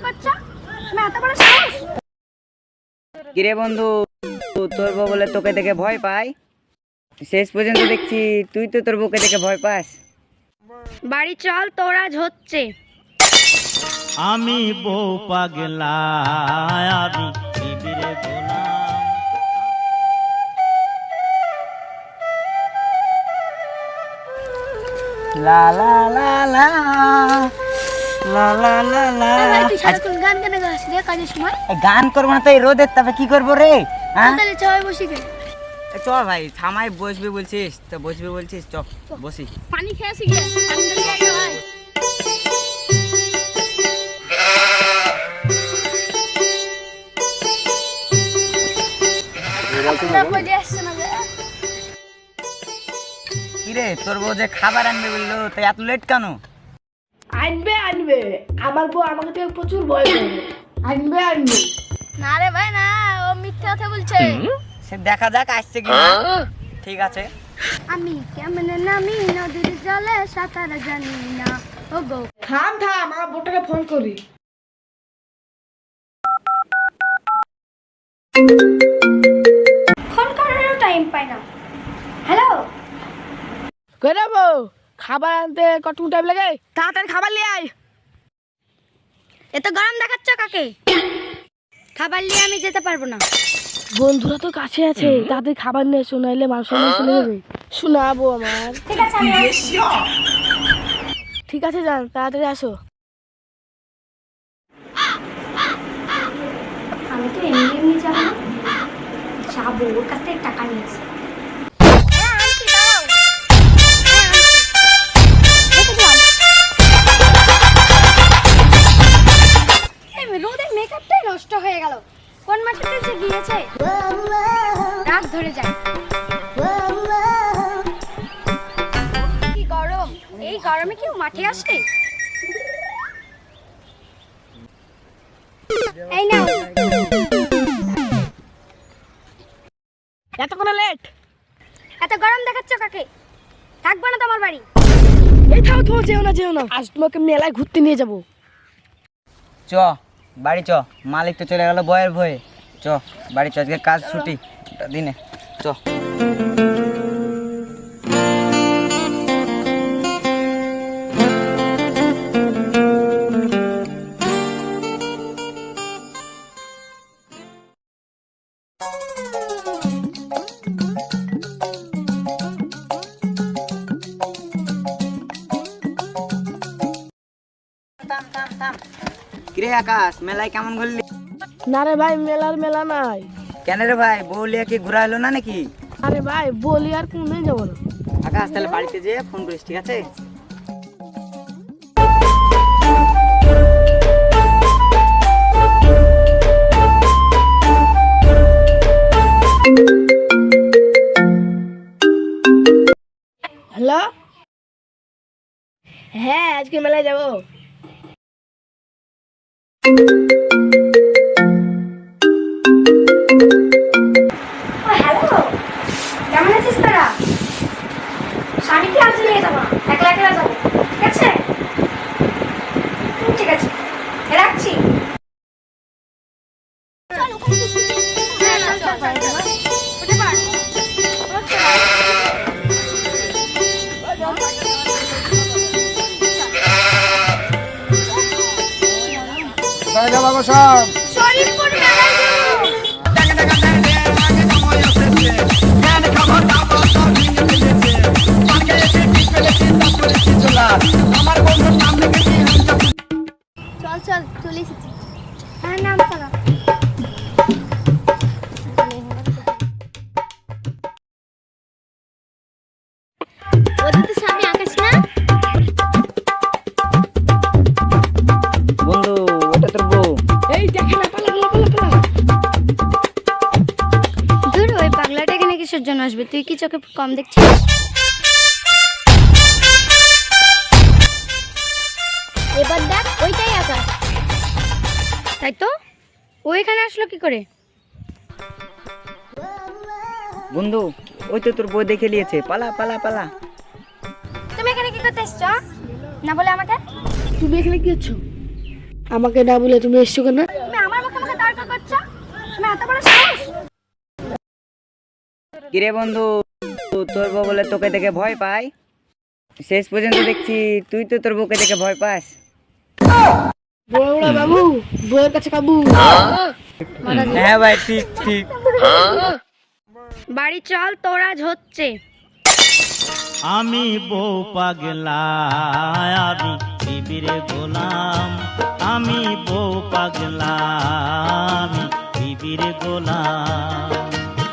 করছো? তুমি এত বড় সাহস? কিরে বন্ধু, তোর বউ বলে তোকে দেখে ভয় পায়, শেষ পর্যন্ত দেখছি তুই তো তোর বউকে দেখে ভয় পাস। বাড়ি চল, তোর আজ হচ্ছে। আমি বউ পাগলা, আমি বিবিরে গোলাম। লা লা লা লা লা লা লা লা। তুই সারাক্ষণ গান কেন গাস রে কাজের সময়? গান করবো না তো এই রোদের তাপে কি করবো রে? হ্যাঁ তাহলে চল বসি গে। চ ভাই, থামাই বসবি বলছিস তো বসবি বলছিস, চ বসি। পানি খেয়ে আসি গে, ঠান্ডা লেগে গেছে ভাই। আপনারা কই দিয়ে আসছেন না রে? কিরে তোর বউ যে খাবার আনবে বললো, তাই এত লেট কেন? আনবে আনবে, আমার বউ আমাকে থেকে প্রচুর ভয় করে। আনবে আনবে। না রে ভাই না, ও মিথ্যা কথা বলছে। সে দেখা যাক আসছে কি না। ঠিক আছে। আমি কেমন নামি নদীর জলে সাঁতার জানি না, ও গো। থাম থাম, আমার বউটাকে ফোন করি। ফোন করারও টাইম পাই না। হ্যালো, কই রে বউ, খাবার আনতে কতক্ষণ টাইম লাগে? তাড়াতাড়ি খাবার নিয়ে আয়। এত গরম দেখাচ্ছ কাকে? খাবার নিয়ে আমি যেতে পারবো না। বন্ধুরা তো কাছে আছে, তাদের খাবার নিয়ে এসো, নাইলে মানুষ চলে যাবে। শোনাবো আমার। ঠিক আছে আমি আসছি। ঠিক আছে যান, তাড়াতাড়ি আসো। আমি তো এমনি এমনি যাবো না, যাবো ওর কাছ থেকে টাকা নিয়ে আসবো। রোদের মেকআপটাই নষ্ট হয়ে গেল। কোন মাঠেতে যে গিয়েছে, রাত ধরে যায়। কি গরম, এই গরমে কেউ মাঠে আসে? এই নাও। এতক্ষণ লেট? এত গরম দেখাচ্ছ কাকে? থাকবো না তোমার বাড়ি। এই থাও থাও, যেও না যেও না, আজ তোমাকে মেলায় ঘুরতে নিয়ে যাবো। চ বাড়ি চ, মালিক তো চলে গেল বয়ের ভয়ে। চ বাড়ি চ, আজকে কাজ ছুটি দিনে। চ কিরে আকাশ, মেলায় কেমন ঘুরলি? না রে ভাই, মেলার মেলা নাই। কেন রে ভাই, বউলিয়া কি ঘুরা হলো না নাকি? আরে ভাই বলি, আর কোনদিন যাবো না। আকাশ তাহলে বাড়িতে যেয়ে ফোন করিস, ঠিক আছে? হ্যালো, হ্যাঁ আজকে মেলায় যাবো। ও হ্যালো, কেমন আছিস তোরা? স্বামীকে আজ নিয়ে যাবো, একলা একলা যাবো, ঠিক আছে? ঠিক আছে, রাখছি। কোথায় যাবো গো সব? শরীরপুর মেলায় যাবো। চল চল, চলে এসেছি। হ্যাঁ নাম করা। ওদের তো স্বামী আকাশ না? বন্ধু, ওটা তোর বউ। এই দেখে না, পালা পালা পালা পালা। দূর, ওই পাগলাটা এখানে কিসের জন্য আসবে? তুই কি চোখে কম দেখছিস? এবার দেখ, ওইটাই আকাশ। তাই তো, ও এখানে আসলো কি করে? বন্ধু, ওই তো তোর বউ দেখে নিয়েছে, পালা পালা পালা। তুমি এখানে কি করতে এসছো? না বলে আমাকে? তুমি এখানে কি হচ্ছ? আমাকে না বলে তুমি এসছো কেন? তুমি আমার মুখে মুখে তর্ক করছো? তুমি এত বড় সাহস? কিরে বন্ধু, তোর বউ বলে তোকে দেখে ভয় পায়, শেষ পর্যন্ত দেখছি তুই তো তোর বউকে দেখে ভয় পাস। বড় বাবু, বউয়ের কাছে কাবু। হ্যাঁ ভাই, ঠিক ঠিক। বাড়ি চল, তোর আজ হচ্ছে। আমি বউ পাগলা, আমি বিবির গোলাম। আমি বউ পাগলা, আমি বিবির গোলাম।